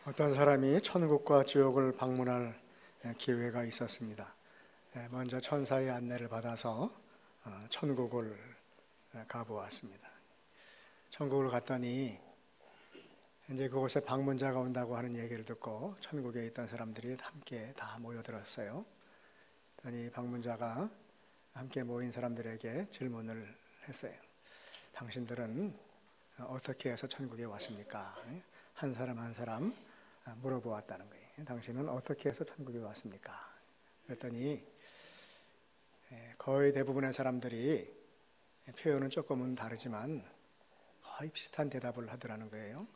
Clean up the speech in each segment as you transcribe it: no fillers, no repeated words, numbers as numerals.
어떤 사람이 천국과 지옥을 방문할 기회가 있었습니다. 먼저 천사의 안내를 받아서 천국을 가보았습니다. 천국을 갔더니 이제 그곳에 방문자가 온다고 하는 얘기를 듣고 천국에 있던 사람들이 함께 다 모여들었어요. 그랬더니 방문자가 함께 모인 사람들에게 질문을 했어요. 당신들은 어떻게 해서 천국에 왔습니까? 한 사람 한 사람 물어보았다는 거예요. 당신은 어떻게 해서 천국에 왔습니까? 그랬더니 거의 대부분의 사람들이 표현은 조금은 다르지만 거의 비슷한 대답을 하더라는 거예요.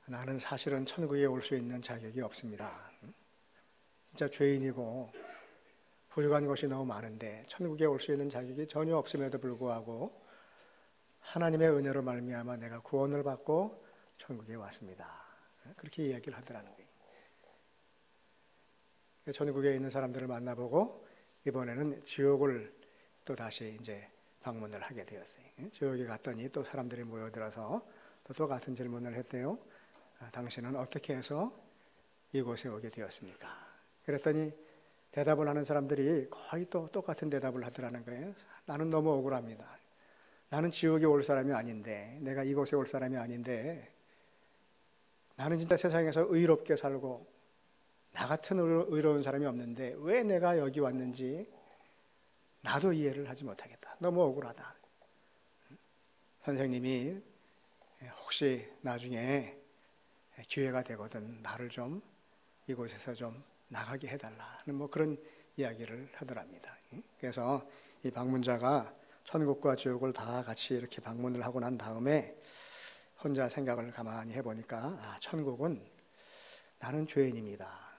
나는 사실은 천국에 올 수 있는 자격이 없습니다. 진짜 죄인이고 부족한 것이 너무 많은데 천국에 올 수 있는 자격이 전혀 없음에도 불구하고 하나님의 은혜로 말미암아 내가 구원을 받고 천국에 왔습니다. 그렇게 이야기를 하더라는 거예요. 천국에 있는 사람들을 만나보고 이번에는 지옥을 또 다시 이제 방문을 하게 되었어요. 지옥에 갔더니 또 사람들이 모여들어서 또 똑같은 질문을 했대요. 당신은 어떻게 해서 이곳에 오게 되었습니까? 그랬더니 대답을 하는 사람들이 거의 또 똑같은 대답을 하더라는 거예요. 나는 너무 억울합니다. 나는 지옥에 올 사람이 아닌데, 내가 이곳에 올 사람이 아닌데, 나는 진짜 세상에서 의롭게 살고 나 같은 의로운 사람이 없는데 왜 내가 여기 왔는지 나도 이해를 하지 못하겠다. 너무 억울하다. 선생님이 혹시 나중에 기회가 되거든 나를 좀 이곳에서 좀 나가게 해달라는 뭐 그런 이야기를 하더랍니다. 그래서 이 방문자가 천국과 지옥을 다 같이 이렇게 방문을 하고 난 다음에 혼자 생각을 가만히 해보니까 천국은 나는 죄인입니다.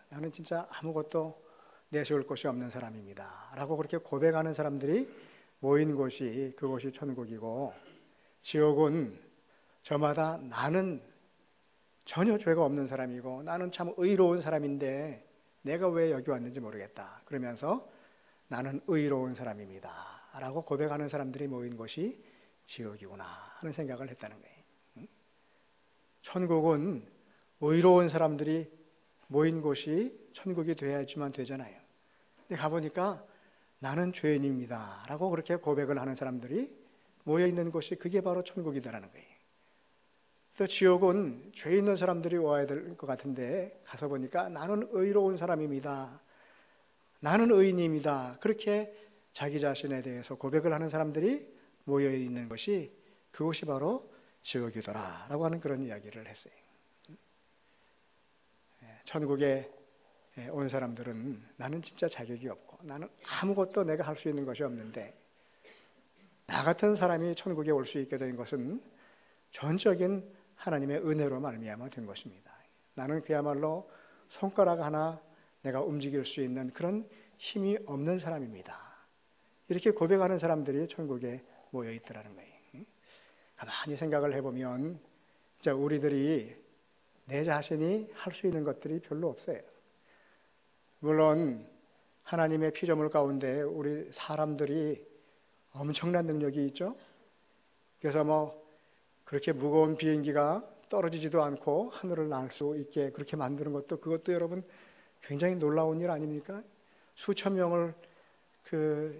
나는 진짜 아무것도 내세울 것이 없는 사람입니다. 라고 그렇게 고백하는 사람들이 모인 곳이 그곳이 천국이고, 지옥은 저마다 나는 전혀 죄가 없는 사람이고 나는 참 의로운 사람인데 내가 왜 여기 왔는지 모르겠다. 그러면서 나는 의로운 사람입니다. 라고 고백하는 사람들이 모인 곳이 지옥이구나 하는 생각을 했다는 거예요. 천국은 의로운 사람들이 모인 곳이 천국이 돼야지만 되잖아요. 근데 가보니까 나는 죄인입니다 라고 그렇게 고백을 하는 사람들이 모여있는 곳이 그게 바로 천국이다라는 거예요. 또 지옥은 죄 있는 사람들이 와야 될 것 같은데 가서 보니까 나는 의로운 사람입니다. 나는 의인입니다. 그렇게 자기 자신에 대해서 고백을 하는 사람들이 모여있는 것이 그곳이 바로 지옥이더라 라고 하는 그런 이야기를 했어요. 천국에 온 사람들은 나는 진짜 자격이 없고 나는 아무것도 내가 할 수 있는 것이 없는데 나 같은 사람이 천국에 올 수 있게 된 것은 전적인 하나님의 은혜로 말미암아 된 것입니다. 나는 그야말로 손가락 하나 내가 움직일 수 있는 그런 힘이 없는 사람입니다. 이렇게 고백하는 사람들이 천국에 모여 있더라는 거예요. 가만히 생각을 해보면 진짜 우리들이 내 자신이 할 수 있는 것들이 별로 없어요. 물론 하나님의 피조물 가운데 우리 사람들이 엄청난 능력이 있죠. 그래서 뭐 그렇게 무거운 비행기가 떨어지지도 않고 하늘을 날 수 있게 그렇게 만드는 것도 그것도 여러분 굉장히 놀라운 일 아닙니까? 수천 명을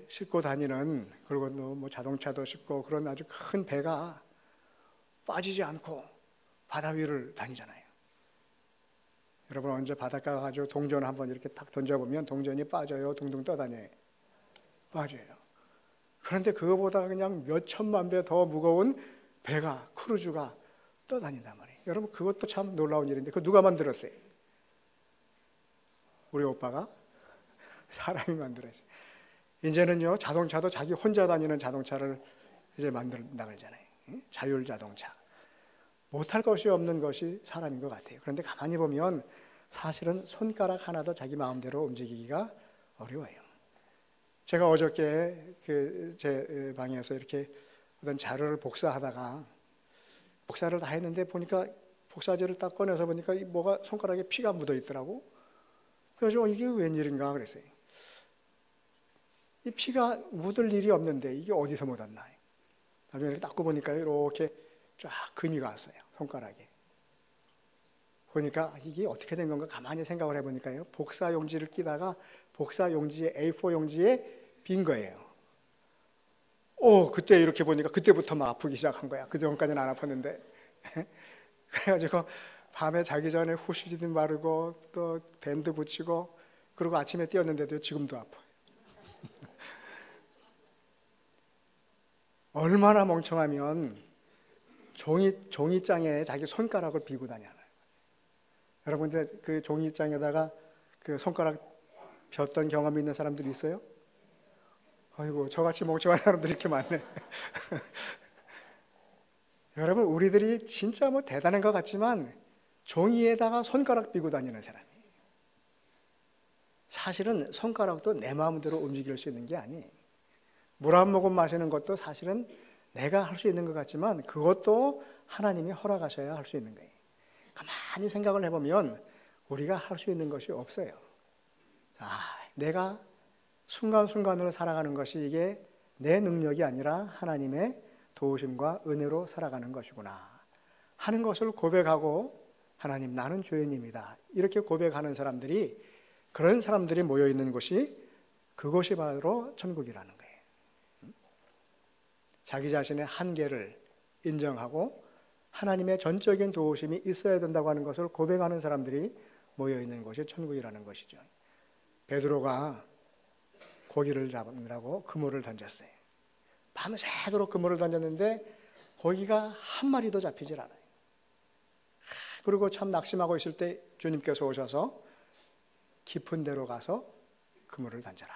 싣고 다니는, 그리고 뭐 자동차도 싣고 그런 아주 큰 배가 빠지지 않고 바다 위를 다니잖아요. 여러분 언제 바닷가 가지고 동전 한번 이렇게 탁 던져보면 동전이 빠져요? 둥둥 떠다녀요? 빠져요. 그런데 그거보다 그냥 몇 천만 배 더 무거운 배가, 크루즈가 떠다닌단 말이에요. 여러분 그것도 참 놀라운 일인데 그거 누가 만들었어요? 우리 오빠가? 사람이 만들었어요. 이제는요 자동차도 자기 혼자 다니는 자동차를 이제 만든다 그러잖아요. 자율 자동차. 못할 것이 없는 것이 사람인 것 같아요. 그런데 가만히 보면 사실은 손가락 하나도 자기 마음대로 움직이기가 어려워요. 제가 어저께 제 방에서 이렇게 어떤 자료를 복사하다가 복사를 다 했는데 보니까 복사지를 딱 꺼내서 보니까 뭐가 손가락에 피가 묻어 있더라고. 그래서 이게 웬일인가 그랬어요. 이 피가 묻을 일이 없는데 이게 어디서 묻었나. 나중에 닦고 보니까 이렇게 쫙 금이 갔어요. 손가락에. 보니까 이게 어떻게 된 건가 가만히 생각을 해보니까요, 복사 용지를 끼다가 복사 용지에 A4 용지에 빈 거예요. 그때 이렇게 보니까 그때부터 막 아프기 시작한 거야. 그 전까지는 안 아팠는데. 그래가지고 밤에 자기 전에 후시딘 바르고 또 밴드 붙이고 그리고 아침에 뛰었는데도 지금도 아파요. 얼마나 멍청하면 종이장에 자기 손가락을 비고 다녀요. 여러분들 그 종이장에다가 그 손가락 폈던 경험이 있는 사람들이 있어요? 아이고, 저같이 멍청한 사람들이 이렇게 많네. 여러분, 우리들이 진짜 뭐 대단한 것 같지만 종이에다가 손가락 비고 다니는 사람이에요. 사실은 손가락도 내 마음대로 움직일 수 있는 게 아니에요. 물 한 모금 마시는 것도 사실은 내가 할 수 있는 것 같지만 그것도 하나님이 허락하셔야 할 수 있는 거예요. 가만히 생각을 해보면 우리가 할 수 있는 것이 없어요. 내가 순간순간으로 살아가는 것이 이게 내 능력이 아니라 하나님의 도우심과 은혜로 살아가는 것이구나 하는 것을 고백하고, 하나님, 나는 죄인입니다, 이렇게 고백하는 사람들이, 그런 사람들이 모여있는 곳이, 그것이 바로 천국이라는 거예요. 자기 자신의 한계를 인정하고 하나님의 전적인 도우심이 있어야 된다고 하는 것을 고백하는 사람들이 모여있는 곳이 천국이라는 것이죠. 베드로가 고기를 잡느라고 그물을 던졌어요. 밤새도록 그물을 던졌는데 고기가 한 마리도 잡히질 않아요. 그리고 참 낙심하고 있을 때 주님께서 오셔서 깊은 데로 가서 그물을 던져라,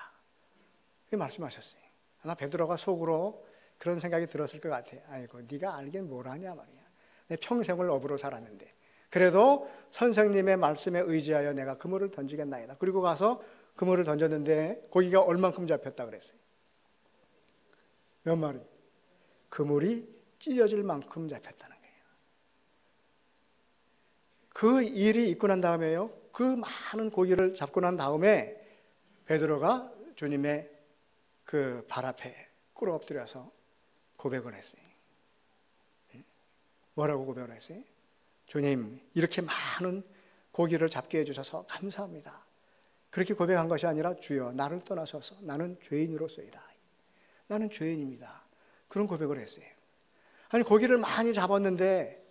이렇게 말씀하셨어요. 아마 베드로가 속으로 그런 생각이 들었을 것 같아요. 아이고, 네가 알긴 뭘 하냐 말이야. 내 평생을 어부로 살았는데 그래도 선생님의 말씀에 의지하여 내가 그물을 던지겠나이다. 그리고 가서 그물을 던졌는데 고기가 얼만큼 잡혔다 그랬어요? 몇 마리? 그물이 찢어질 만큼 잡혔다는 거예요. 그 일이 있고 난 다음에요, 그 많은 고기를 잡고 난 다음에 베드로가 주님의 그 발 앞에 꿇어 엎드려서 고백을 했어요. 뭐라고 고백을 했어요? 주님, 이렇게 많은 고기를 잡게 해주셔서 감사합니다. 그렇게 고백한 것이 아니라, 주여, 나를 떠나소서, 나는 죄인으로서이다. 나는 죄인입니다. 그런 고백을 했어요. 아니, 고기를 많이 잡았는데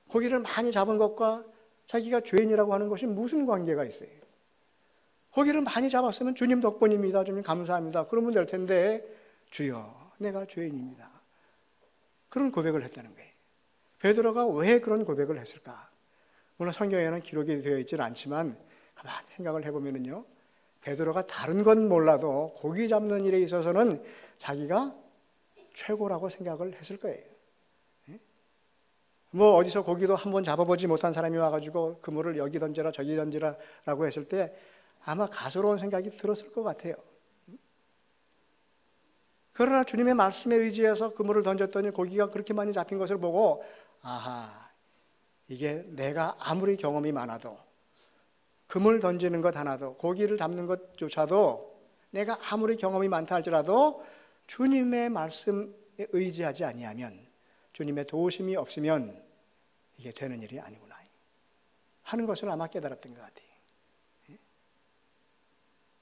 고기를 많이 잡은 것과 자기가 죄인이라고 하는 것이 무슨 관계가 있어요? 고기를 많이 잡았으면 주님 덕분입니다, 주님 감사합니다, 그러면 될 텐데, 주여, 내가 죄인입니다, 그런 고백을 했다는 거예요. 베드로가 왜 그런 고백을 했을까? 물론 성경에는 기록이 되어 있지는 않지만 가만히 생각을 해보면요, 베드로가 다른 건 몰라도 고기 잡는 일에 있어서는 자기가 최고라고 생각을 했을 거예요. 뭐 어디서 고기도 한번 잡아보지 못한 사람이 와가지고 그물을 여기 던져라 저기 던지라라고 했을 때 아마 가소로운 생각이 들었을 것 같아요. 그러나 주님의 말씀에 의지해서 그물을 던졌더니 고기가 그렇게 많이 잡힌 것을 보고, 아하, 이게 내가 아무리 경험이 많아도, 그물 던지는 것 하나도, 고기를 잡는 것조차도 내가 아무리 경험이 많다 할지라도 주님의 말씀에 의지하지 아니하면, 주님의 도우심이 없으면 이게 되는 일이 아니구나 하는 것을 아마 깨달았던 것 같아요.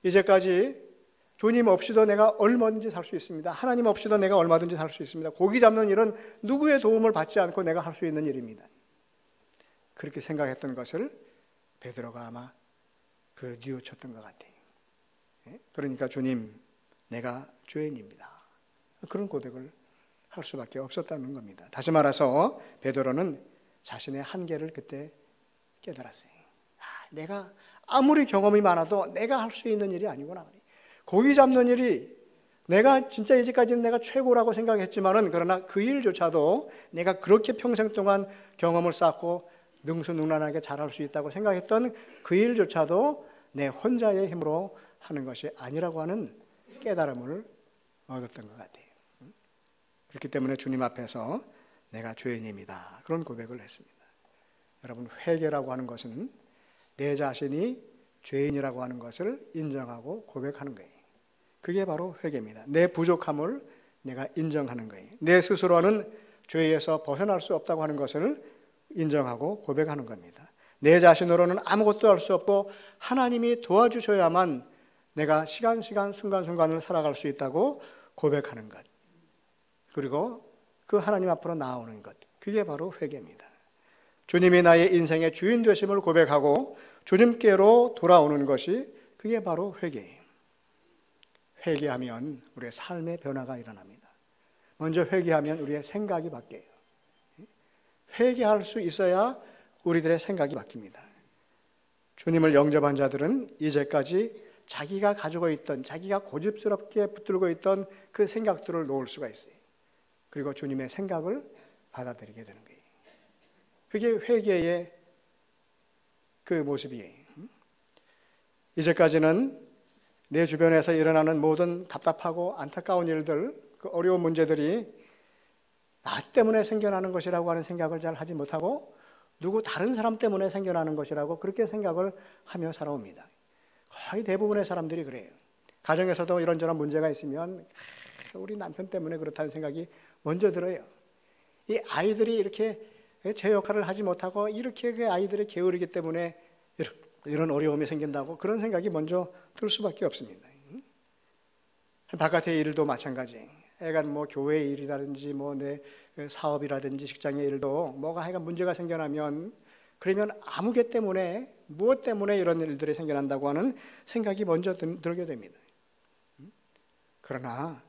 이제까지 주님 없이도 내가 얼마든지 살 수 있습니다. 하나님 없이도 내가 얼마든지 살 수 있습니다. 고기 잡는 일은 누구의 도움을 받지 않고 내가 할 수 있는 일입니다. 그렇게 생각했던 것을 베드로가 아마 뉘우쳤던 것 같아요. 그러니까 주님, 내가 죄인입니다, 그런 고백을 할 수밖에 없었다는 겁니다. 다시 말해서 베드로는 자신의 한계를 그때 깨달았어요. 내가 아무리 경험이 많아도 내가 할 수 있는 일이 아니구나. 고기 잡는 일이 내가 진짜 이제까지는 내가 최고라고 생각했지만은, 그러나 그 일조차도 내가 그렇게 평생 동안 경험을 쌓고 능수능란하게 잘할 수 있다고 생각했던 그 일조차도 내 혼자의 힘으로 하는 것이 아니라고 하는 깨달음을 얻었던 것 같아요. 그렇기 때문에 주님 앞에서 내가 죄인입니다, 그런 고백을 했습니다. 여러분, 회개라고 하는 것은 내 자신이 죄인이라고 하는 것을 인정하고 고백하는 거예요. 그게 바로 회개입니다. 내 부족함을 내가 인정하는 거예요. 내 스스로는 죄에서 벗어날 수 없다고 하는 것을 인정하고 고백하는 겁니다. 내 자신으로는 아무것도 할 수 없고 하나님이 도와주셔야만 내가 시간 순간순간을 살아갈 수 있다고 고백하는 것, 그리고 그 하나님 앞으로 나오는 것, 그게 바로 회개입니다. 주님이 나의 인생의 주인 되심을 고백하고 주님께로 돌아오는 것이 그게 바로 회개예요. 회개하면 우리의 삶의 변화가 일어납니다. 먼저 회개하면 우리의 생각이 바뀌어요. 회개할 수 있어야 우리들의 생각이 바뀝니다. 주님을 영접한 자들은 이제까지 자기가 가지고 있던, 자기가 고집스럽게 붙들고 있던 그 생각들을 놓을 수가 있어요. 그리고 주님의 생각을 받아들이게 되는 거예요. 그게 회개의 그 모습이에요. 이제까지는 내 주변에서 일어나는 모든 답답하고 안타까운 일들, 그 어려운 문제들이 나 때문에 생겨나는 것이라고 하는 생각을 잘 하지 못하고 누구 다른 사람 때문에 생겨나는 것이라고 그렇게 생각을 하며 살아옵니다. 거의 대부분의 사람들이 그래요. 가정에서도 이런저런 문제가 있으면 우리 남편 때문에 그렇다는 생각이 먼저 들어요. 이 아이들이 이렇게 제 역할을 하지 못하고 이렇게 그 아이들이 게으르기 때문에 이런 어려움이 생긴다고 그런 생각이 먼저 들 수밖에 없습니다. 바깥의 일도 마찬가지. 애가 뭐 교회 일이라든지 뭐 내 사업이라든지 직장의 일도 뭐가 하여간 문제가 생겨나면 그러면 아무 개 때문에 무엇 때문에 이런 일들이 생겨난다고 하는 생각이 먼저 들게 됩니다. 그러나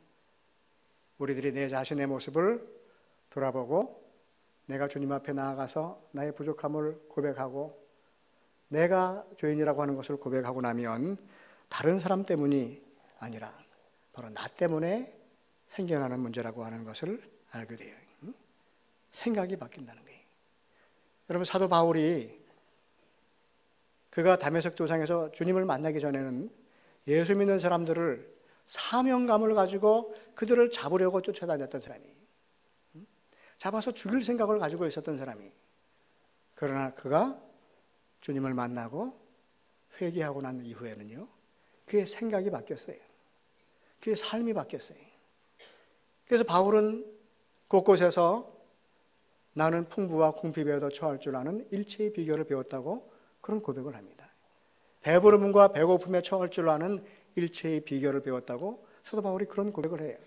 우리들이 내 자신의 모습을 돌아보고 내가 주님 앞에 나아가서 나의 부족함을 고백하고 내가 죄인이라고 하는 것을 고백하고 나면 다른 사람 때문이 아니라 바로 나 때문에 생겨나는 문제라고 하는 것을 알게 돼요. 생각이 바뀐다는 거예요. 여러분, 사도 바울이 그가 다메섹 도상에서 주님을 만나기 전에는 예수 믿는 사람들을 사명감을 가지고 그들을 잡으려고 쫓아다녔던 사람이에요. 잡아서 죽일 생각을 가지고 있었던 사람이. 그러나 그가 주님을 만나고 회개하고 난 이후에는요, 그의 생각이 바뀌었어요. 그의 삶이 바뀌었어요. 그래서 바울은 곳곳에서 나는 풍부와 궁핍에도 처할 줄 아는 일체의 비결을 배웠다고 그런 고백을 합니다. 배부름과 배고픔에 처할 줄 아는 일체의 비결을 배웠다고 사도 바울이 그런 고백을 해요.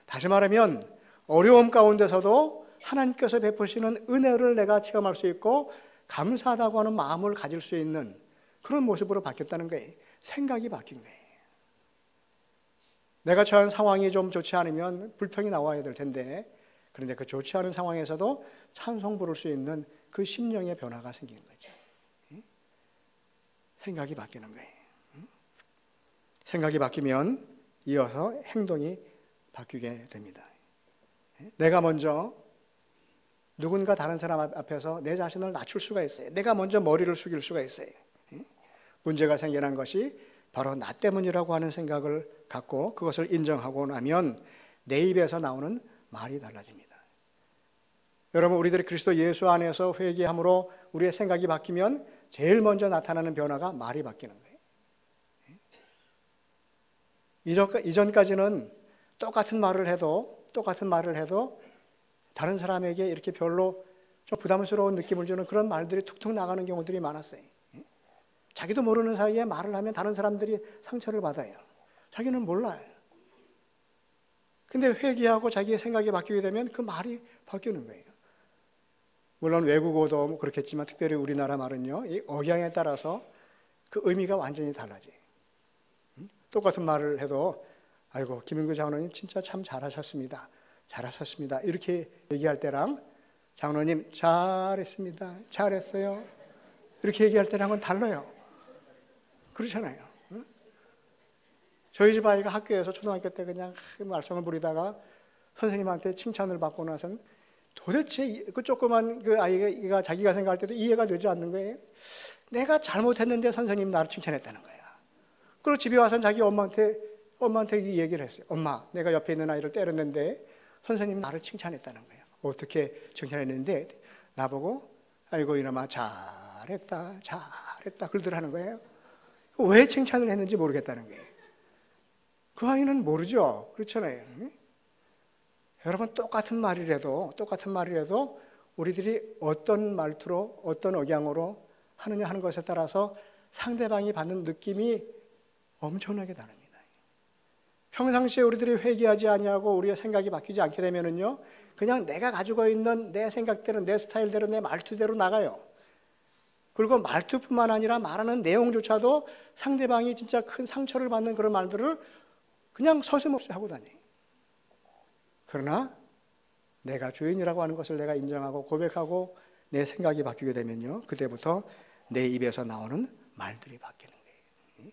다시 말하면 어려움 가운데서도 하나님께서 베푸시는 은혜를 내가 체험할 수 있고 감사하다고 하는 마음을 가질 수 있는 그런 모습으로 바뀌었다는 거예요. 생각이 바뀐 거예요. 내가 처한 상황이 좀 좋지 않으면 불평이 나와야 될 텐데, 그런데 그 좋지 않은 상황에서도 찬송 부를 수 있는 그 심령의 변화가 생긴 거죠. 생각이 바뀌는 거예요. 생각이 바뀌면 이어서 행동이 바뀌게 됩니다. 내가 먼저 누군가 다른 사람 앞에서 내 자신을 낮출 수가 있어요. 내가 먼저 머리를 숙일 수가 있어요. 문제가 생겨난 것이 바로 나 때문이라고 하는 생각을 갖고 그것을 인정하고 나면 내 입에서 나오는 말이 달라집니다. 여러분, 우리들이 그리스도 예수 안에서 회개함으로 우리의 생각이 바뀌면 제일 먼저 나타나는 변화가 말이 바뀌는 거예요. 이전까지는 똑같은 말을 해도 다른 사람에게 이렇게 별로 좀 부담스러운 느낌을 주는 그런 말들이 툭툭 나가는 경우들이 많았어요. 자기도 모르는 사이에 말을 하면 다른 사람들이 상처를 받아요. 자기는 몰라요. 근데 회개하고 자기의 생각이 바뀌게 되면 그 말이 바뀌는 거예요. 물론 외국어도 뭐 그렇겠지만 특별히 우리나라 말은요, 이 억양에 따라서 그 의미가 완전히 달라져요. 똑같은 말을 해도 아이고 김인구 장로님 진짜 참 잘하셨습니다. 이렇게 얘기할 때랑 장로님 잘했습니다. 잘했어요. 이렇게 얘기할 때랑은 달라요. 그렇잖아요. 저희 집 아이가 학교에서 초등학교 때 그냥 말썽을 부리다가 선생님한테 칭찬을 받고 나서는 도대체 그 조그만 그 아이가 자기가 생각할 때도 이해가 되지 않는 거예요. 내가 잘못했는데 선생님이 나를 칭찬했다는 거야. 그리고 집에 와서는 자기 엄마한테 이 얘기를 했어요. 엄마, 내가 옆에 있는 아이를 때렸는데 선생님이 나를 칭찬했다는 거예요. 어떻게 칭찬했는데 나보고 아이고 이놈아 잘했다 그러더라는 거예요. 왜 칭찬을 했는지 모르겠다는 거예요. 그 아이는 모르죠. 그렇잖아요. 여러분, 똑같은 말이라도 우리들이 어떤 말투로 어떤 억양으로 하느냐 하는 것에 따라서 상대방이 받는 느낌이 엄청나게 다릅니다. 평상시에 우리들이 회개하지 아니하고 우리의 생각이 바뀌지 않게 되면은요, 그냥 내가 가지고 있는 내 생각대로, 내 스타일대로, 내 말투대로 나가요. 그리고 말투뿐만 아니라 말하는 내용조차도 상대방이 진짜 큰 상처를 받는 그런 말들을 그냥 서슴없이 하고 다녀요. 그러나 내가 주인이라고 하는 것을 내가 인정하고 고백하고 내 생각이 바뀌게 되면요, 그때부터 내 입에서 나오는 말들이 바뀌는 거예요.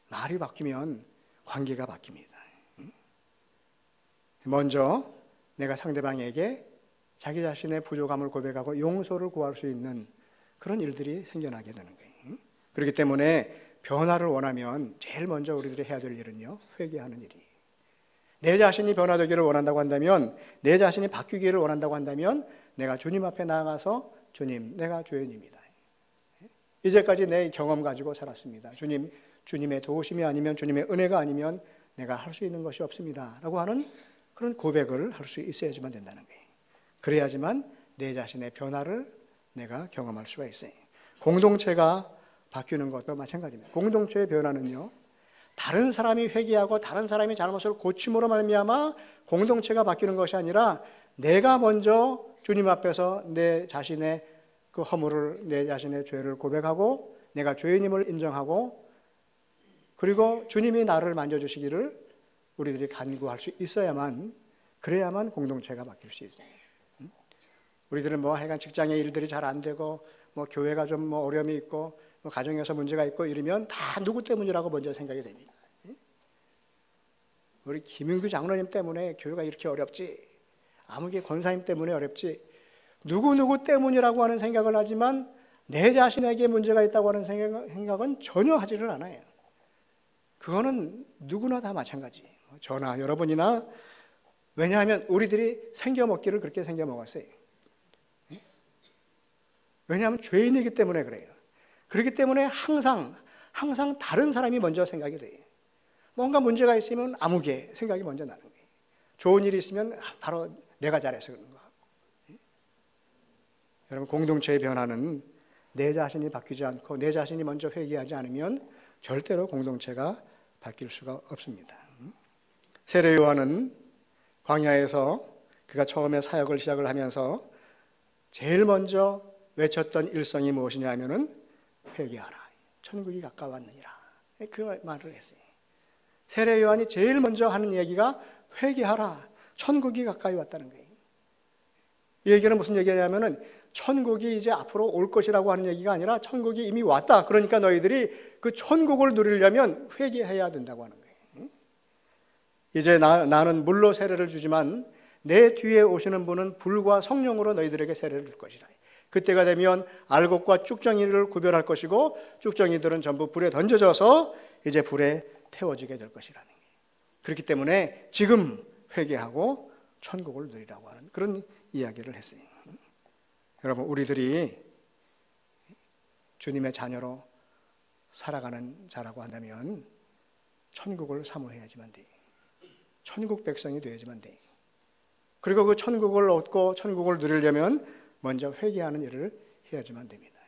말이 바뀌면 관계가 바뀝니다. 먼저 내가 상대방에게 자기 자신의 부족함을 고백하고 용서를 구할 수 있는 그런 일들이 생겨나게 되는 거예요. 그렇기 때문에 변화를 원하면 제일 먼저 우리들이 해야 될 일은요, 회개하는 일이에요. 내 자신이 변화되기를 원한다고 한다면, 내 자신이 바뀌기를 원한다고 한다면 내가 주님 앞에 나아가서 주님, 내가 죄인입니다. 이제까지 내 경험 가지고 살았습니다. 주님의 도우심이 아니면, 주님의 은혜가 아니면 내가 할 수 있는 것이 없습니다 라고 하는 그런 고백을 할 수 있어야지만 된다는 거예요. 그래야지만 내 자신의 변화를 내가 경험할 수가 있어요. 공동체가 바뀌는 것도 마찬가지입니다. 공동체의 변화는요, 다른 사람이 회개하고 다른 사람이 잘못을 고침으로 말미암아 공동체가 바뀌는 것이 아니라 내가 먼저 주님 앞에서 내 자신의 그 허물을, 내 자신의 죄를 고백하고 내가 죄인임을 인정하고, 그리고 주님이 나를 만져주시기를 우리들이 간구할 수 있어야만, 그래야만 공동체가 바뀔 수 있어요. 우리들은 뭐 하여간 직장의 일들이 잘 안 되고 뭐 교회가 좀 뭐 어려움이 있고 뭐 가정에서 문제가 있고 이러면 다 누구 때문이라고 먼저 생각이 됩니다. 우리 김윤규 장로님 때문에 교회가 이렇게 어렵지, 아무개 권사님 때문에 어렵지, 누구누구 때문이라고 하는 생각을 하지만 내 자신에게 문제가 있다고 하는 생각은 전혀 하지를 않아요. 그거는 누구나 다 마찬가지예요. 저나 여러분이나. 왜냐하면 우리들이 생겨먹기를 그렇게 생겨먹었어요. 왜냐하면 죄인이기 때문에 그래요. 그렇기 때문에 항상 다른 사람이 먼저 생각이 돼요. 뭔가 문제가 있으면 아무개 생각이 먼저 나는 거예요. 좋은 일이 있으면 바로 내가 잘해서 그런 거 같고. 여러분, 공동체의 변화는 내 자신이 바뀌지 않고 내 자신이 먼저 회개하지 않으면 절대로 공동체가 바뀔 수가 없습니다. 세례 요한은 광야에서 그가 처음에 사역을 시작을 하면서 제일 먼저 외쳤던 일성이 무엇이냐 하면은 회개하라, 천국이 가까웠느니라, 그 말을 했어요. 세례 요한이 제일 먼저 하는 얘기가 회개하라, 천국이 가까이 왔다는 거예요. 이 얘기는 무슨 얘기냐면은 천국이 이제 앞으로 올 것이라고 하는 얘기가 아니라 천국이 이미 왔다. 그러니까 너희들이 그 천국을 누리려면 회개해야 된다고 하는 거예요. 이제 나는 물로 세례를 주지만 내 뒤에 오시는 분은 불과 성령으로 너희들에게 세례를 줄 것이라. 그때가 되면 알곡과 쭉정이를 구별할 것이고 쭉정이들은 전부 불에 던져져서 이제 불에 태워지게 될 것이라는 거예요. 그렇기 때문에 지금 회개하고 천국을 누리라고 하는 그런 이야기를 했어요. 여러분, 우리들이 주님의 자녀로 살아가는 자라고 한다면 천국을 사모해야지만 돼요. 천국 백성이 되어야지만 돼요. 그리고 그 천국을 얻고 천국을 누리려면 먼저 회개하는 일을 해야지만 됩니다.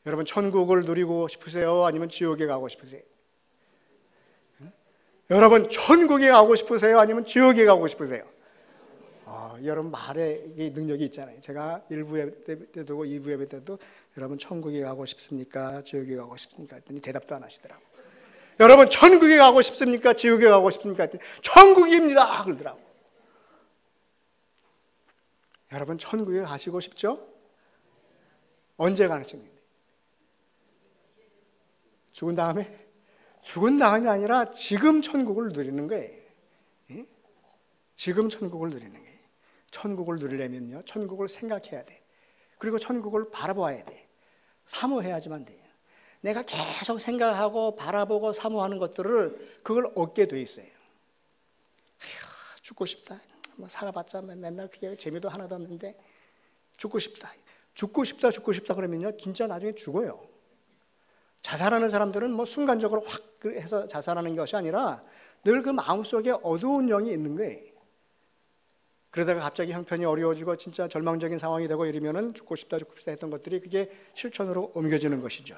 여러분, 천국을 누리고 싶으세요? 아니면 지옥에 가고 싶으세요? 여러분, 천국에 가고 싶으세요? 아니면 지옥에 가고 싶으세요? 여러분 말에 능력이 있잖아요. 제가 1부 예배 때도 2부 예배 때도 여러분 천국에 가고 싶습니까? 지옥에 가고 싶습니까? 했더니 대답도 안 하시더라고요. 여러분, 천국에 가고 싶습니까? 지옥에 가고 싶습니까? 했더니 천국입니다 그러더라고요. 여러분, 천국에 가시고 싶죠? 언제 가는 천국인데? 죽은 다음에? 죽은 다음이 아니라 지금 천국을 누리는 거예요. 지금 천국을 누리는 거예요. 천국을 누리려면요, 천국을 생각해야 돼. 그리고 천국을 바라봐야 돼. 사모해야지만 돼요. 내가 계속 생각하고 바라보고 사모하는 것들을 그걸 얻게 돼 있어요. 죽고 싶다. 뭐 살아봤자 맨날 그게 재미도 하나도 없는데 죽고 싶다. 죽고 싶다 그러면요, 진짜 나중에 죽어요. 자살하는 사람들은 뭐 순간적으로 확 해서 자살하는 것이 아니라 늘 그 마음속에 어두운 영이 있는 거예요. 그러다가 갑자기 형편이 어려워지고 진짜 절망적인 상황이 되고 이러면은 죽고 싶다 했던 것들이 그게 실천으로 옮겨지는 것이죠.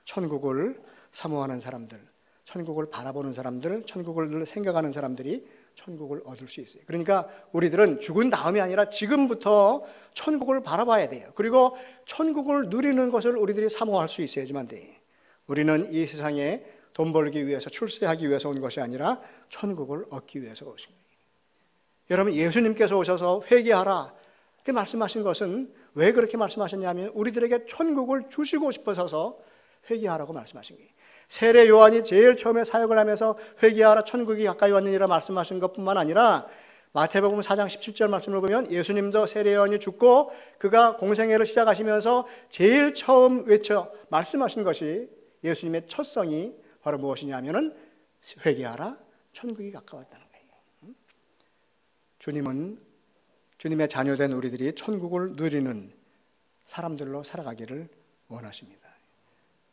천국을 사모하는 사람들, 천국을 바라보는 사람들, 천국을 생각하는 사람들이 천국을 얻을 수 있어요. 그러니까 우리들은 죽은 다음이 아니라 지금부터 천국을 바라봐야 돼요. 그리고 천국을 누리는 것을 우리들이 사모할 수 있어야지만 돼요. 우리는 이 세상에 돈 벌기 위해서 출세하기 위해서 온 것이 아니라 천국을 얻기 위해서 오신 거예요. 여러분, 예수님께서 오셔서 회개하라 그렇게 말씀하신 것은 왜 그렇게 말씀하셨냐면 우리들에게 천국을 주시고 싶어서 회개하라고 말씀하신 거예요. 세례 요한이 제일 처음에 사역을 하면서 회개하라 천국이 가까이 왔느니라 말씀하신 것뿐만 아니라 마태복음 4장 17절 말씀을 보면 예수님도 세례 요한이 죽고 그가 공생애를 시작하시면서 제일 처음 말씀하신 것이 예수님의 첫 성이 바로 무엇이냐면은 회개하라 천국이 가까웠다는 거예요. 주님은 주님의 자녀된 우리들이 천국을 누리는 사람들로 살아가기를 원하십니다.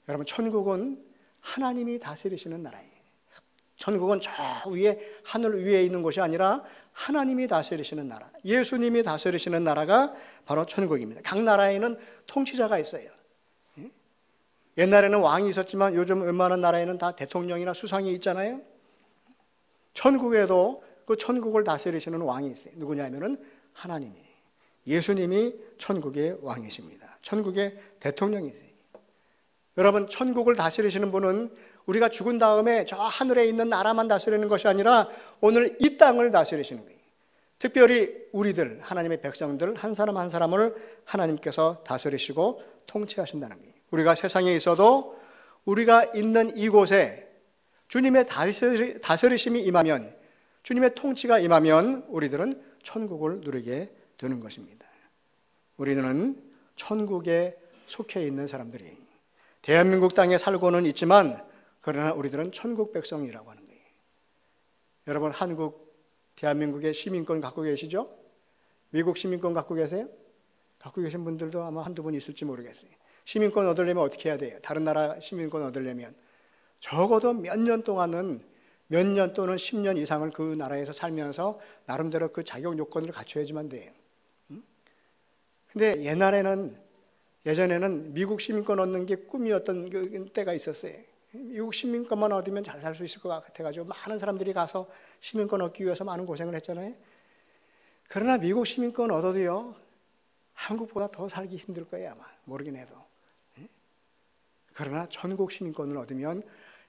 여러분, 천국은 하나님이 다스리시는 나라예요. 천국은 저 위에 하늘 위에 있는 곳이 아니라 하나님이 다스리시는 나라, 예수님이 다스리시는 나라가 바로 천국입니다. 각 나라에는 통치자가 있어요. 옛날에는 왕이 있었지만 요즘 웬만한 나라에는 다 대통령이나 수상이 있잖아요. 천국에도 그 천국을 다스리시는 왕이 있어요. 누구냐면은 하나님이에요. 예수님이 천국의 왕이십니다. 천국의 대통령이세요. 여러분, 천국을 다스리시는 분은 우리가 죽은 다음에 저 하늘에 있는 나라만 다스리는 것이 아니라 오늘 이 땅을 다스리시는 거예요. 특별히 우리들, 하나님의 백성들 한 사람 한 사람을 하나님께서 다스리시고 통치하신다는 거예요. 우리가 세상에 있어도 우리가 있는 이곳에 주님의 다스리심이 임하면, 주님의 통치가 임하면 우리들은 천국을 누리게 되는 것입니다. 우리는 천국에 속해 있는 사람들이 대한민국 땅에 살고는 있지만 그러나 우리들은 천국 백성이라고 하는 거예요. 여러분, 한국, 대한민국의 시민권 갖고 계시죠? 미국 시민권 갖고 계세요? 갖고 계신 분들도 아마 한두 분 있을지 모르겠어요. 시민권 얻으려면 어떻게 해야 돼요? 다른 나라 시민권 얻으려면 적어도 몇 년 동안은, 몇 년 또는 10년 이상을 그 나라에서 살면서 나름대로 그 자격 요건을 갖춰야지만 돼요. 근데 예전에는 미국 시민권 얻는 게 꿈이었던 때가 있었어요. 미국 시민권만 얻으면 잘 살 수 있을 것 같아가지고 많은 사람들이 가서 시민권 얻기 위해서 많은 고생을 했잖아요. 그러나 미국 시민권 얻어도요, 한국보다 더 살기 힘들 거예요, 아마. 모르긴 해도. 그러나 전국 시민권을 얻으면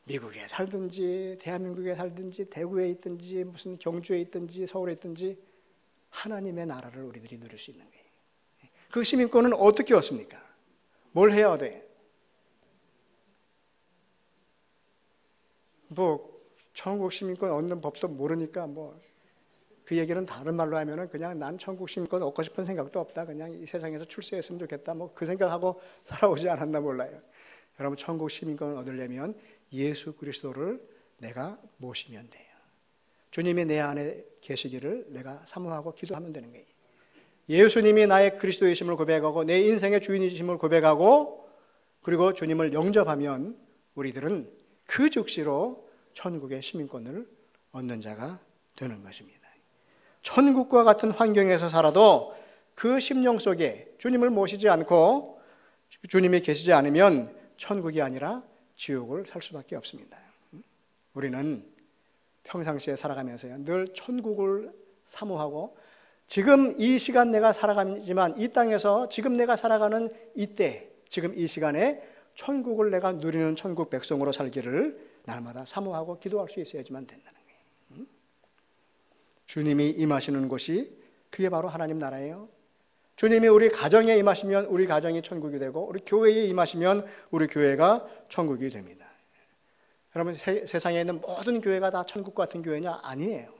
미국에 살든지 대한민국에 살든지 대구에 있든지 무슨 경주에 있든지 서울에 있든지 하나님의 나라를 우리들이 누릴 수 있는 거예요. 그 시민권은 어떻게 얻습니까? 뭘 해야 돼? 천국 시민권 얻는 법도 모르니까 그 얘기는 다른 말로 하면은 그냥 난 천국 시민권 얻고 싶은 생각도 없다. 그냥 이 세상에서 출세했으면 좋겠다. 그 생각하고 살아오지 않았나 몰라요. 여러분, 천국 시민권을 얻으려면 예수 그리스도를 내가 모시면 돼요. 주님이 내 안에 계시기를 내가 사모하고 기도하면 되는 거예요. 예수님이 나의 그리스도이심을 고백하고 내 인생의 주인이심을 고백하고 그리고 주님을 영접하면 우리들은 그 즉시로 천국의 시민권을 얻는 자가 되는 것입니다. 천국과 같은 환경에서 살아도 그 심령 속에 주님을 모시지 않고 주님이 계시지 않으면 천국이 아니라 지옥을 살 수밖에 없습니다. 우리는 평상시에 살아가면서요, 늘 천국을 사모하고 지금 이 시간 내가 살아가지만 이 땅에서 지금 내가 살아가는 이때, 지금 이 시간에 천국을 내가 누리는 천국 백성으로 살기를 날마다 사모하고 기도할 수 있어야지만 된다는 거예요. 주님이 임하시는 곳이 그게 바로 하나님 나라예요. 주님이 우리 가정에 임하시면 우리 가정이 천국이 되고 우리 교회에 임하시면 우리 교회가 천국이 됩니다. 여러분, 세상에 있는 모든 교회가 다 천국 같은 교회냐? 아니에요.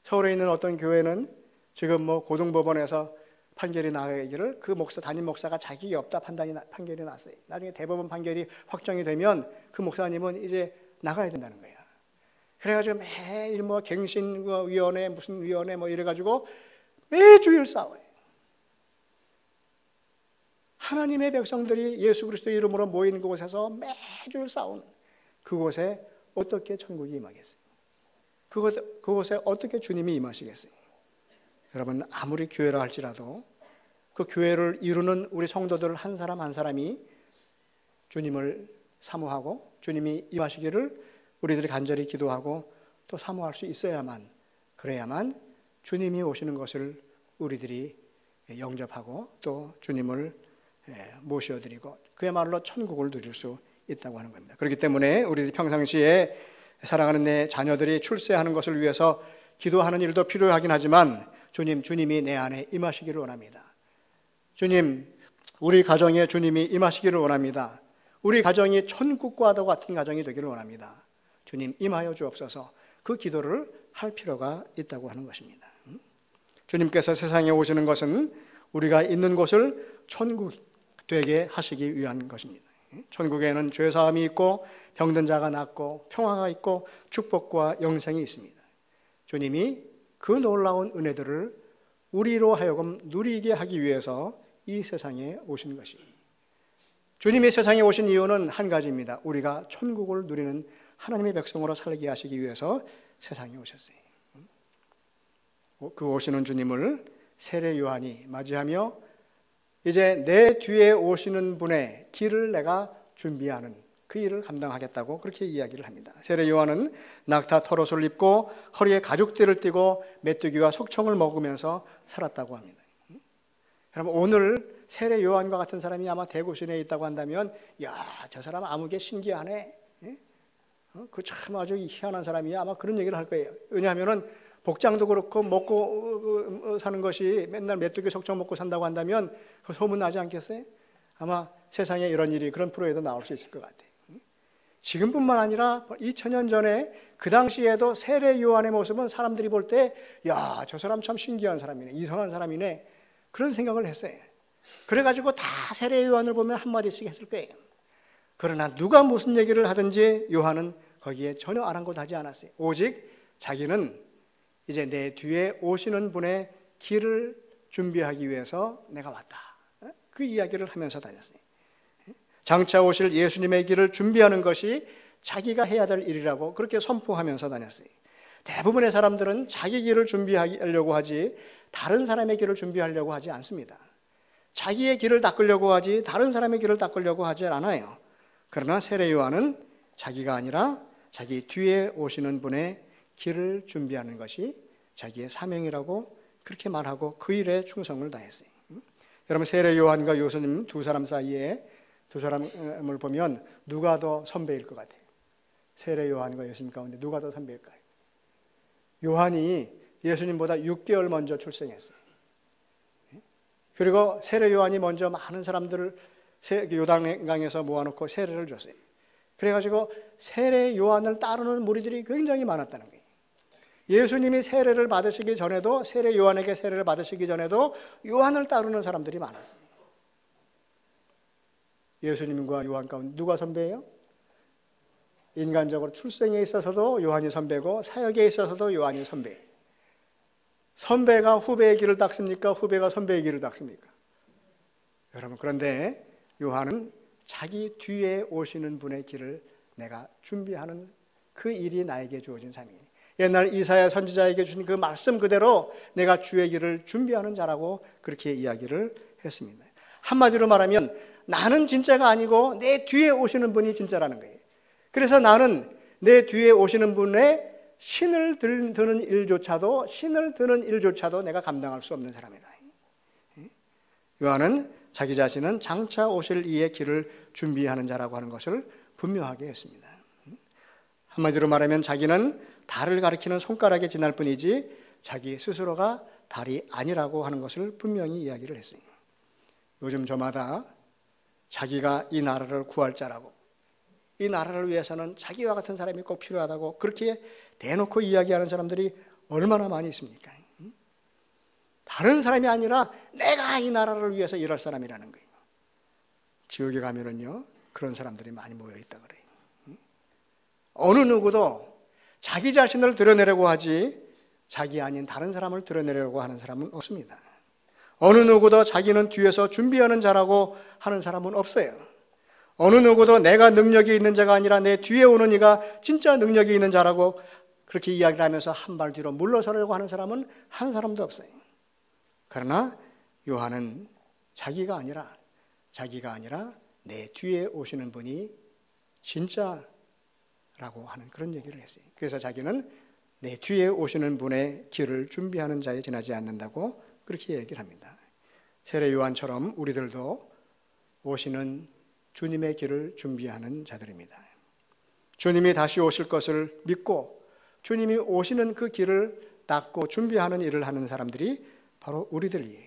서울에 있는 어떤 교회는 지금 고등법원에서 판결이 나가기를 그 담임 목사가 자격이 없다 판결이 났어요. 나중에 대법원 판결이 확정이 되면 그 목사님은 이제 나가야 된다는 거예요. 그래가지고 매일 갱신위원회 무슨 위원회 이래가지고 매주일 싸워요. 하나님의 백성들이 예수 그리스도 이름으로 모인 그곳에서 매주일 싸우는 그곳에 어떻게 천국이 임하겠어요? 그곳에 어떻게 주님이 임하시겠어요? 여러분, 아무리 교회라 할지라도 그 교회를 이루는 우리 성도들 한 사람 한 사람이 주님을 사모하고 주님이 임하시기를 우리들이 간절히 기도하고 또 사모할 수 있어야만, 그래야만 주님이 오시는 것을 우리들이 영접하고 또 주님을 모셔드리고 그야말로 천국을 누릴 수 있다고 하는 겁니다. 그렇기 때문에 우리들이 평상시에 사랑하는 내 자녀들이 출세하는 것을 위해서 기도하는 일도 필요하긴 하지만 주님이 내 안에 임하시기를 원합니다. 주님, 우리 가정에 주님이 임하시기를 원합니다. 우리 가정이 천국과도 같은 가정이 되기를 원합니다. 주님 임하여 주옵소서. 그 기도를 할 필요가 있다고 하는 것입니다. 주님께서 세상에 오시는 것은 우리가 있는 곳을 천국 되게 하시기 위한 것입니다. 천국에는 죄사함이 있고 병든 자가 낫고 평화가 있고 축복과 영생이 있습니다. 주님이 그 놀라운 은혜들을 우리로 하여금 누리게 하기 위해서 이 세상에 오신 것이, 주님이 세상에 오신 이유는 한 가지입니다. 우리가 천국을 누리는 하나님의 백성으로 살게 하시기 위해서 세상에 오셨어요. 그 오시는 주님을 세례 요한이 맞이하며 이제 내 뒤에 오시는 분의 길을 내가 준비하는 그 일을 감당하겠다고 그렇게 이야기를 합니다. 세례 요한은 낙타 털옷을 입고 허리에 가죽띠를 띠고 메뚜기와 속청을 먹으면서 살았다고 합니다. 여러분, 오늘 세례 요한과 같은 사람이 아마 대구 시내에 있다고 한다면, 야, 저 사람 아무개 신기하네, 그 참 아주 희한한 사람이야, 아마 그런 얘기를 할 거예요. 왜냐하면은 복장도 그렇고 먹고 사는 것이 맨날 메뚜기 속청 먹고 산다고 한다면 그 소문 나지 않겠어요? 아마 세상에 이런 일이 그런 프로에도 나올 수 있을 것 같아요. 지금뿐만 아니라 2000년 전에 그 당시에도 세례 요한의 모습은 사람들이 볼 때, 야, 저 사람 참 신기한 사람이네, 이상한 사람이네, 그런 생각을 했어요. 그래가지고 다 세례 요한을 보면 한마디씩 했을 거예요. 그러나 누가 무슨 얘기를 하든지 요한은 거기에 전혀 아랑곳하지 않았어요. 오직 자기는 이제 내 뒤에 오시는 분의 길을 준비하기 위해서 내가 왔다, 그 이야기를 하면서 다녔어요. 장차 오실 예수님의 길을 준비하는 것이 자기가 해야 될 일이라고 그렇게 선포하면서 다녔어요. 대부분의 사람들은 자기 길을 준비하려고 하지 다른 사람의 길을 준비하려고 하지 않습니다. 자기의 길을 닦으려고 하지 다른 사람의 길을 닦으려고 하지 않아요. 그러나 세례 요한은 자기가 아니라 자기 뒤에 오시는 분의 길을 준비하는 것이 자기의 사명이라고 그렇게 말하고 그 일에 충성을 다했어요. 여러분, 세례 요한과 예수님 두 사람 사이에 두 사람을 보면 누가 더 선배일 것 같아요? 세례 요한과 예수님 가운데 누가 더 선배일까요? 요한이 예수님보다 6개월 먼저 출생했어요. 그리고 세례 요한이 먼저 많은 사람들을 요단강에서 모아놓고 세례를 줬어요. 그래가지고 세례 요한을 따르는 무리들이 굉장히 많았다는 거예요. 예수님이 세례를 받으시기 전에도, 세례 요한에게 세례를 받으시기 전에도 요한을 따르는 사람들이 많았어요. 예수님과 요한 가운데 누가 선배예요? 인간적으로 출생에 있어서도 요한이 선배고 사역에 있어서도 요한이 선배예요. 선배가 후배의 길을 닦습니까? 후배가 선배의 길을 닦습니까? 여러분, 그런데 요한은 자기 뒤에 오시는 분의 길을 내가 준비하는 그 일이 나에게 주어진 삶이에요. 옛날 이사야 선지자에게 주신 그 말씀 그대로 내가 주의 길을 준비하는 자라고 그렇게 이야기를 했습니다. 한마디로 말하면 나는 진짜가 아니고 내 뒤에 오시는 분이 진짜라는 거예요. 그래서 나는 내 뒤에 오시는 분의 신을 드는 일조차도 내가 감당할 수 없는 사람이다. 요한은 자기 자신은 장차 오실 이의 길을 준비하는 자라고 하는 것을 분명하게 했습니다. 한마디로 말하면 자기는 달을 가리키는 손가락에 지날 뿐이지 자기 스스로가 달이 아니라고 하는 것을 분명히 이야기를 했어요. 요즘 저마다 자기가 이 나라를 구할 자라고, 이 나라를 위해서는 자기와 같은 사람이 꼭 필요하다고 그렇게 대놓고 이야기하는 사람들이 얼마나 많이 있습니까? 다른 사람이 아니라 내가 이 나라를 위해서 일할 사람이라는 거예요. 지옥에 가면은요, 그런 사람들이 많이 모여있다 그래요. 어느 누구도 자기 자신을 드러내려고 하지 자기 아닌 다른 사람을 드러내려고 하는 사람은 없습니다. 어느 누구도 자기는 뒤에서 준비하는 자라고 하는 사람은 없어요. 어느 누구도 내가 능력이 있는 자가 아니라 내 뒤에 오는 이가 진짜 능력이 있는 자라고 그렇게 이야기를 하면서 한 발 뒤로 물러서려고 하는 사람은 한 사람도 없어요. 그러나 요한은 자기가 아니라 내 뒤에 오시는 분이 진짜라고 하는 그런 얘기를 했어요. 그래서 자기는 내 뒤에 오시는 분의 길을 준비하는 자에 지나지 않는다고 그렇게 얘기를 합니다. 세례 요한처럼 우리들도 오시는 주님의 길을 준비하는 자들입니다. 주님이 다시 오실 것을 믿고 주님이 오시는 그 길을 닦고 준비하는 일을 하는 사람들이 바로 우리들이에요.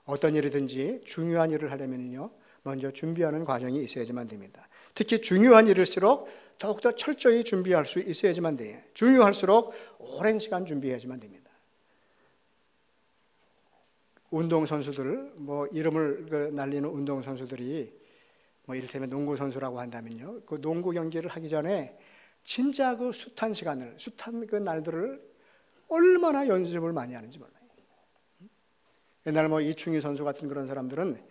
어떤 일이든지 중요한 일을 하려면요, 먼저 준비하는 과정이 있어야지만 됩니다. 특히 중요한 일일수록 더욱더 철저히 준비할 수 있어야지만 돼요. 중요할수록 오랜 시간 준비해야지만 됩니다. 운동선수들, 이름을 날리는 운동선수들이 이를테면 농구선수라고 한다면요, 그 농구 경기를 하기 전에 진짜 그 숱한 그 날들을 얼마나 연습을 많이 하는지 몰라요. 옛날 이충희 선수 같은 그런 사람들은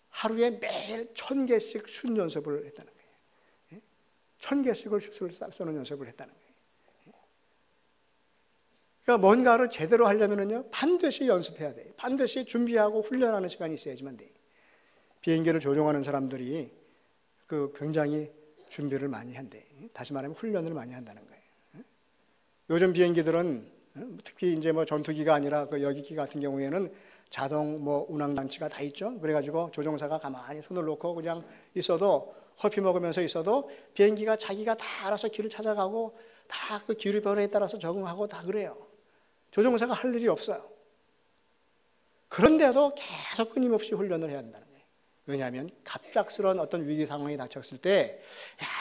하루에 매일 1000개씩 슛 연습을 했다는 거예요. 1000개씩을 슛을 쏘는 연습을 했다는 거예요. 그러니까 뭔가를 제대로 하려면요, 반드시 연습해야 돼요. 반드시 준비하고 훈련하는 시간이 있어야지만 돼요. 비행기를 조종하는 사람들이 굉장히 준비를 많이 한대. 다시 말하면 훈련을 많이 한다는 거예요. 요즘 비행기들은 특히 이제 전투기가 아니라 그 여객기 같은 경우에는 자동 운항 장치가 다 있죠. 그래가지고 조종사가 가만히 손을 놓고 그냥 있어도, 커피 먹으면서 있어도 비행기가 자기가 다 알아서 길을 찾아가고 다 그 기류 변화에 따라서 적응하고 다 그래요. 조종사가 할 일이 없어요. 그런데도 계속 끊임없이 훈련을 해야 한다는 거예요. 왜냐하면 갑작스러운 어떤 위기 상황이 닥쳤을 때,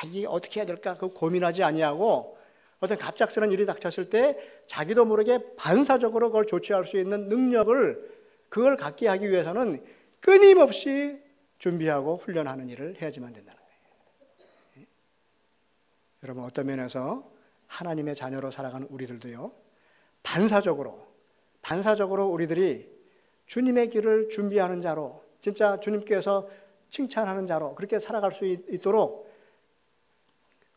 이게 어떻게 해야 될까 그 고민하지 아니하고, 어떤 갑작스러운 일이 닥쳤을 때 자기도 모르게 반사적으로 그걸 조치할 수 있는 능력을, 그걸 갖게 하기 위해서는 끊임없이 준비하고 훈련하는 일을 해야지만 된다는 거예요. 여러분, 어떤 면에서 하나님의 자녀로 살아가는 우리들도요, 반사적으로 우리들이 주님의 길을 준비하는 자로, 진짜 주님께서 칭찬하는 자로 그렇게 살아갈 수 있도록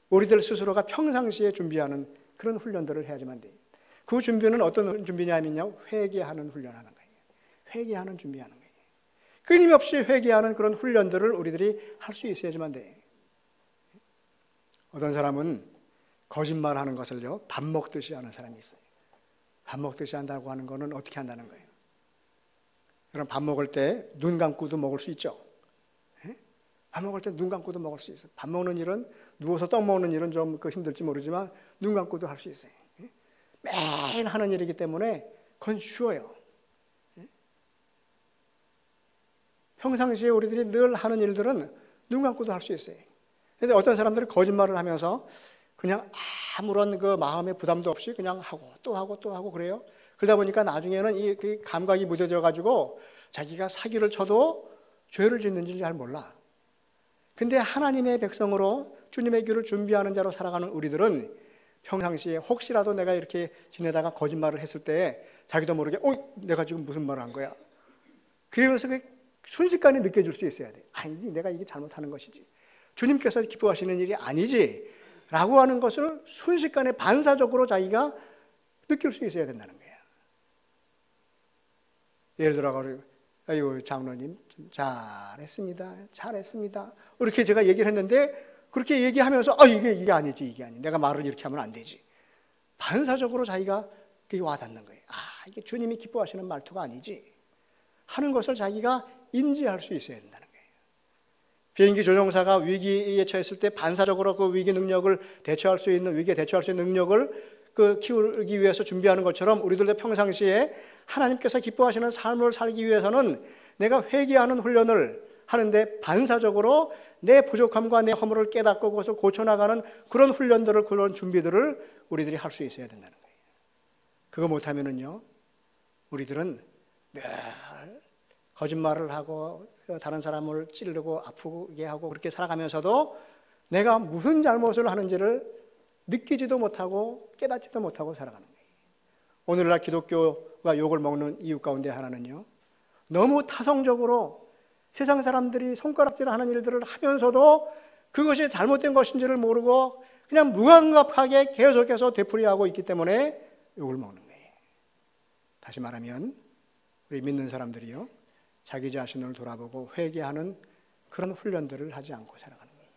우리들 스스로가 평상시에 준비하는 그런 훈련들을 해야지만 돼요. 그 준비는 어떤 준비냐면요, 회개하는 훈련하는 거예요. 회개하는 준비하는 거예요. 끊임없이 회개하는 그런 훈련들을 우리들이 할 수 있어야지만 돼요. 어떤 사람은 거짓말하는 것을요, 밥 먹듯이 하는 사람이 있어요. 밥 먹듯이 한다고 하는 거는 어떻게 한다는 거예요? 그럼 밥 먹을 때 눈 감고도 먹을 수 있죠. 밥 먹을 때 눈 감고도 먹을 수 있어요. 밥 먹는 일은, 누워서 떡 먹는 일은 좀 힘들지 모르지만 눈 감고도 할 수 있어요. 매일 하는 일이기 때문에 그건 쉬워요. 평상시에 우리들이 늘 하는 일들은 눈 감고도 할 수 있어요. 그런데 어떤 사람들은 거짓말을 하면서 그냥 아무런 그 마음의 부담도 없이 그냥 하고 또 하고 또 하고 그래요. 그러다 보니까 나중에는 이 감각이 무뎌져 가지고 자기가 사기를 쳐도 죄를 짓는지 잘 몰라. 근데 하나님의 백성으로 주님의 길을 준비하는 자로 살아가는 우리들은 평상시에 혹시라도 내가 이렇게 지내다가 거짓말을 했을 때 자기도 모르게 내가 지금 무슨 말을 한 거야. 그러면서 순식간에 느껴질 수 있어야 돼. 아니지, 내가 이게 잘못하는 것이지. 주님께서 기뻐하시는 일이 아니지 라고 하는 것을 순식간에 반사적으로 자기가 느낄 수 있어야 된다는 거예요. 예를 들어 아이고 장로님 잘했습니다 이렇게 제가 얘기를 했는데, 그렇게 얘기하면서 이게 아니지, 이게 아니, 내가 말을 이렇게 하면 안 되지. 반사적으로 자기가 그게 와닿는 거예요. 이게 주님이 기뻐하시는 말투가 아니지 하는 것을 자기가 인지할 수 있어야 된다는 거예요. 비행기 조종사가 위기에 처했을 때 반사적으로 그 위기에 대처할 수 있는 능력을 키우기 위해서 준비하는 것처럼 우리들도 평상시에 하나님께서 기뻐하시는 삶을 살기 위해서는 내가 회개하는 훈련을 하는데 반사적으로 내 부족함과 내 허물을 깨닫고 그것을 고쳐나가는 그런 훈련들을, 그런 준비들을 우리들이 할 수 있어야 된다는 거예요. 그거 못하면은요, 우리들은 늘 거짓말을 하고 다른 사람을 찌르고 아프게 하고 그렇게 살아가면서도 내가 무슨 잘못을 하는지를 느끼지도 못하고 깨닫지도 못하고 살아가는 거예요. 오늘날 기독교가 욕을 먹는 이유 가운데 하나는요, 너무 타성적으로 세상 사람들이 손가락질하는 일들을 하면서도 그것이 잘못된 것인지를 모르고 그냥 무감각하게 계속해서 되풀이하고 있기 때문에 욕을 먹는 거예요. 다시 말하면 우리 믿는 사람들이요, 자기 자신을 돌아보고 회개하는 그런 훈련들을 하지 않고 살아가는 거예요.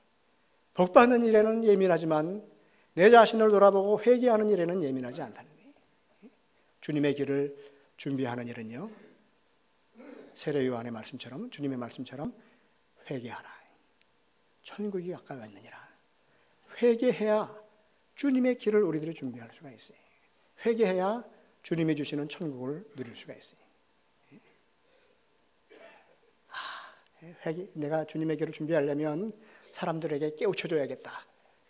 복 받는 일에는 예민하지만 내 자신을 돌아보고 회개하는 일에는 예민하지 않다는 거예요. 주님의 길을 준비하는 일은요, 세례 요한의 말씀처럼, 주님의 말씀처럼 회개하라. 천국이 가까이 왔느니라. 회개해야 주님의 길을 우리들이 준비할 수가 있어요. 회개해야 주님이 주시는 천국을 누릴 수가 있어요. 내가 주님의 길을 준비하려면 사람들에게 깨우쳐줘야겠다.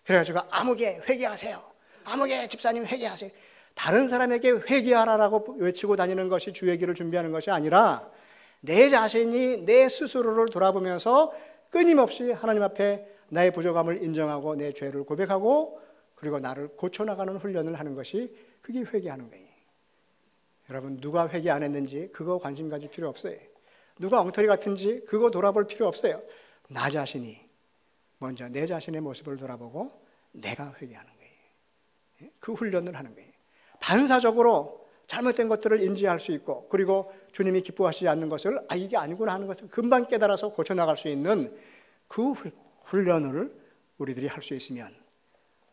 그래가지고 아무개 회개하세요. 아무개 집사님 회개하세요. 다른 사람에게 회개하라라고 외치고 다니는 것이 주의 길을 준비하는 것이 아니라 내 자신이 내 스스로를 돌아보면서 끊임없이 하나님 앞에 나의 부족함을 인정하고 내 죄를 고백하고 그리고 나를 고쳐나가는 훈련을 하는 것이 그게 회개하는 거예요. 여러분, 누가 회개 안 했는지 그거 관심 가질 필요 없어요. 누가 엉터리 같은지 그거 돌아볼 필요 없어요. 나 자신이 먼저 내 자신의 모습을 돌아보고 내가 회개하는 거예요. 그 훈련을 하는 거예요. 반사적으로 잘못된 것들을 인지할 수 있고 그리고 주님이 기뻐하시지 않는 것을 이게 아니구나 하는 것을 금방 깨달아서 고쳐나갈 수 있는 그 훈련을 우리들이 할 수 있으면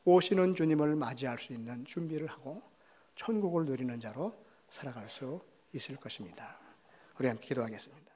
오시는 주님을 맞이할 수 있는 준비를 하고 천국을 누리는 자로 살아갈 수 있을 것입니다. 우리 함께 기도하겠습니다.